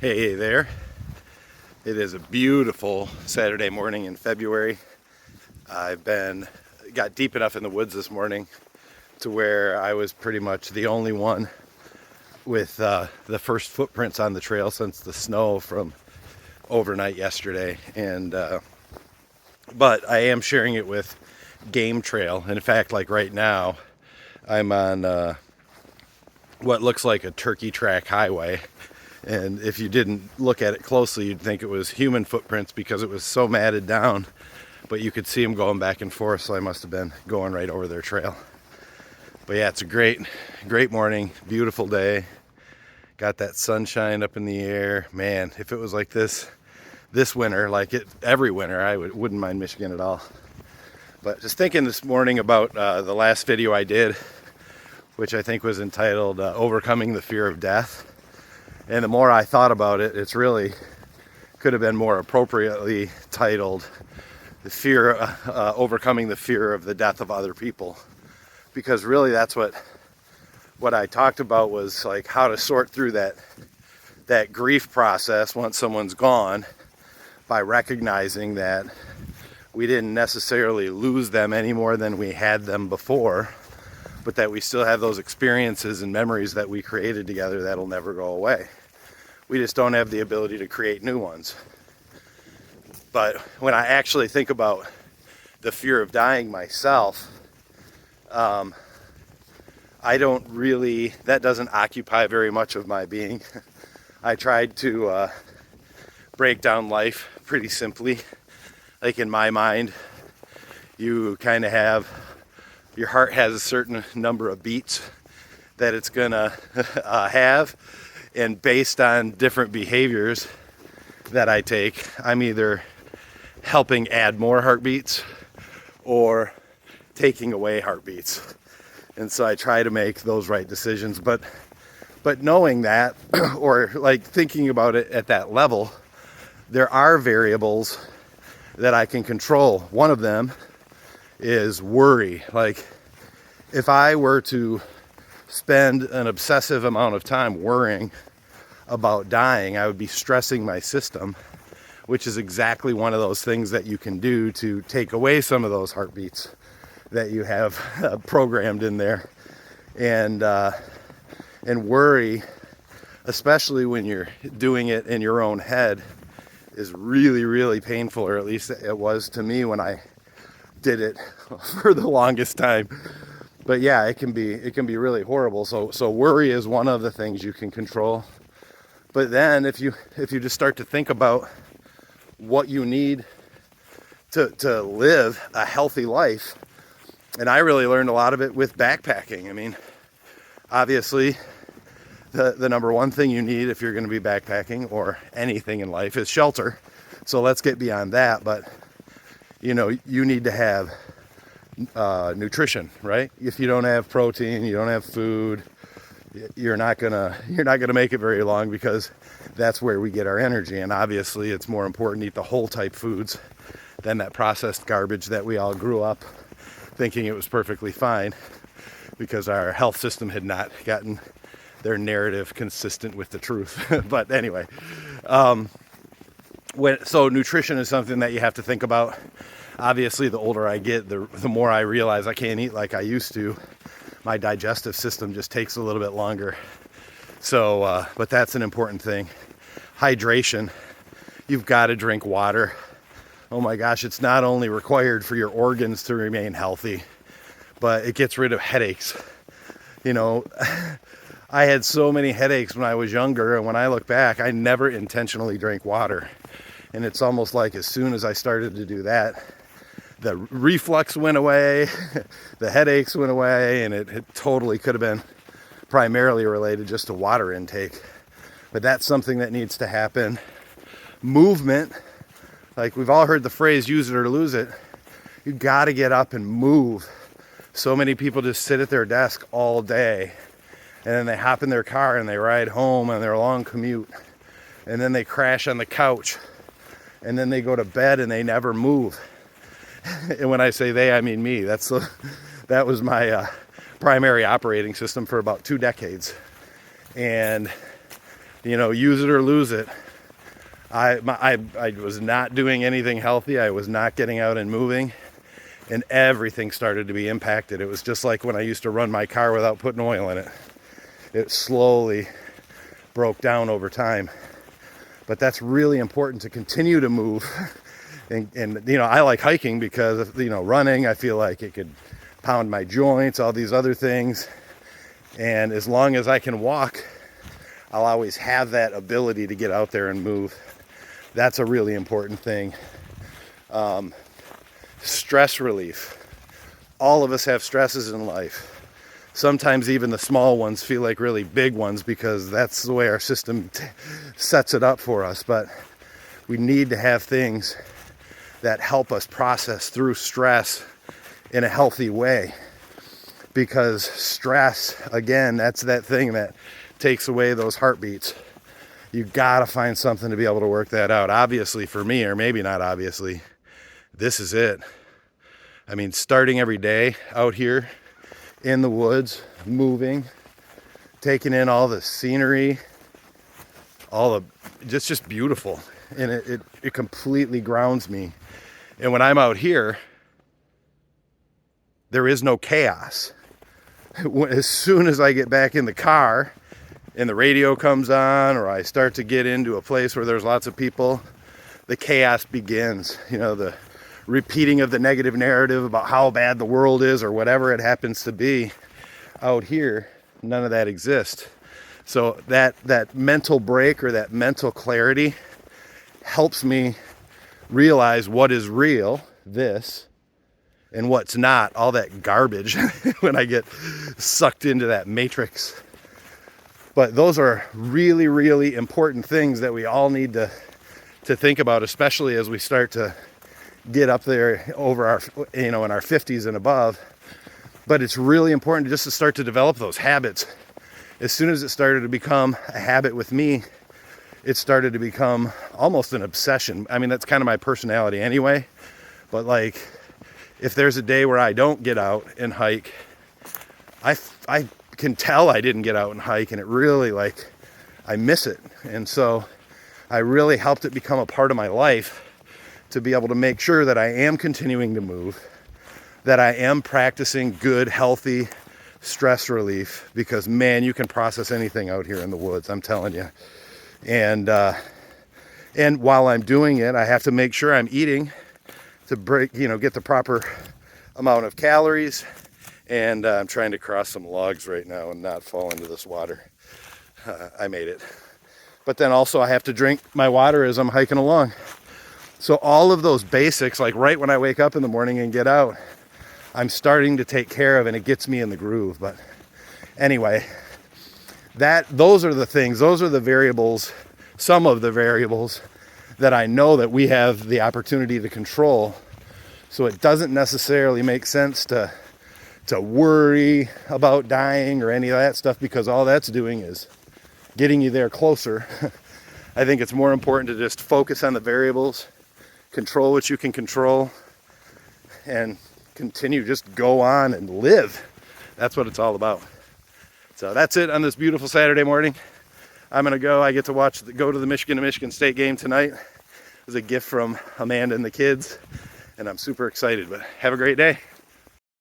Hey there. It is a beautiful Saturday morning in February. Got deep enough in the woods this morning to where I was pretty much the only one with the first footprints on the trail since the snow from overnight yesterday. But I am sharing it with game trail. And in fact, like right now, I'm on what looks like a turkey track highway. And if you didn't look at it closely, you'd think it was human footprints because it was so matted down. But you could see them going back and forth, so I must have been going right over their trail. But yeah, it's a great morning, beautiful day. Got that sunshine up in the air. Man, if it was like this winter, like it every winter, I wouldn't mind Michigan at all. But just thinking this morning about the last video I did, which I think was entitled Overcoming the Fear of Death. And the more I thought about it, it's really could have been more appropriately titled Overcoming the Fear of the Death of Other People. Because really that's what I talked about was like how to sort through that grief process once someone's gone by recognizing that we didn't necessarily lose them any more than we had them before, but that we still have those experiences and memories that we created together that'll never go away. We just don't have the ability to create new ones. But when I actually think about the fear of dying myself, that doesn't occupy very much of my being. I tried to break down life pretty simply. Like in my mind, you kind of have, your heart has a certain number of beats that it's gonna have. And based on different behaviors that I take, I'm either helping add more heartbeats or taking away heartbeats. And so I try to make those right decisions. But knowing that, or like thinking about it at that level, there are variables that I can control. One of them is worry. Like if I were to spend an obsessive amount of time worrying about dying, I would be stressing my system, which is exactly one of those things that you can do to take away some of those heartbeats that you have programmed in there. And worry, especially when you're doing it in your own head, is really, really painful, or at least it was to me when I did it for the longest time. But yeah, it can be really horrible. So worry is one of the things you can control. But then if you just start to think about what you need to live a healthy life, and I really learned a lot of it with backpacking. I mean, obviously the number one thing you need if you're going to be backpacking or anything in life is shelter. So let's get beyond that. But you need to have nutrition, right? If you don't have protein, you don't have food, you're not gonna make it very long, because that's where we get our energy. And obviously it's more important to eat the whole type foods than that processed garbage that we all grew up thinking it was perfectly fine, because our health system had not gotten their narrative consistent with the truth. But anyway, so nutrition is something that you have to think about. Obviously, the older I get, the more I realize I can't eat like I used to. My digestive system just takes a little bit longer. So, but that's an important thing. Hydration. You've got to drink water. Oh my gosh, it's not only required for your organs to remain healthy, but it gets rid of headaches. I had so many headaches when I was younger, and when I look back, I never intentionally drank water. And it's almost like as soon as I started to do that, the reflux went away, the headaches went away, and it totally could have been primarily related just to water intake. But that's something that needs to happen. Movement, like we've all heard the phrase, use it or lose it. You got to get up and move. So many people just sit at their desk all day, and then they hop in their car and they ride home on their long commute, and then they crash on the couch, and then they go to bed and they never move. And when I say they, I mean me. That was my primary operating system for about 2 decades. And use it or lose it. I was not doing anything healthy. I was not getting out and moving, and everything started to be impacted. It was just like when I used to run my car without putting oil in it. It slowly broke down over time. But that's really important, to continue to move. And I like hiking because, running, I feel like it could pound my joints, all these other things. And as long as I can walk, I'll always have that ability to get out there and move. That's a really important thing. Stress relief. All of us have stresses in life. Sometimes even the small ones feel like really big ones because that's the way our system sets it up for us. But we need to have things that help us process through stress in a healthy way. Because stress, again, that's that thing that takes away those heartbeats. You gotta find something to be able to work that out. Obviously for me, or maybe not obviously, this is it. I mean, starting every day out here in the woods, moving, taking in all the scenery, just beautiful. And it completely grounds me. And when I'm out here, there is no chaos. As soon as I get back in the car and the radio comes on, or I start to get into a place where there's lots of people, the chaos begins. The repeating of the negative narrative about how bad the world is or whatever it happens to be. Out here, none of that exists. So that mental break, or that mental clarity, helps me realize what is real, this, and what's not, all that garbage, when I get sucked into that matrix. But those are really, really important things that we all need to think about, especially as we start to get up there over our, in our 50s and above. But it's really important just to start to develop those habits. As soon as it started to become a habit with me, it started to become almost an obsession. I mean, that's kind of my personality anyway. But like, if there's a day where I don't get out and hike, I can tell I didn't get out and hike, and it really, I miss it. And so I really helped it become a part of my life, to be able to make sure that I am continuing to move, that I am practicing good, healthy stress relief, because man, you can process anything out here in the woods, I'm telling you. And while I'm doing it, I have to make sure I'm eating to get the proper amount of calories. And I'm trying to cross some logs right now and not fall into this water. I made it. But then also I have to drink my water as I'm hiking along. So all of those basics, like right when I wake up in the morning and get out, I'm starting to take care of, and it gets me in the groove. But anyway, those are the things, those are the variables, some of the variables that I know that we have the opportunity to control. So it doesn't necessarily make sense to worry about dying or any of that stuff, because all that's doing is getting you there closer. I think it's more important to just focus on the variables, control what you can control, and continue, just go on and live. That's what it's all about. So that's it on this beautiful Saturday morning. I'm gonna go. I get to go to the Michigan State game tonight. It was a gift from Amanda and the kids, and I'm super excited. But have a great day.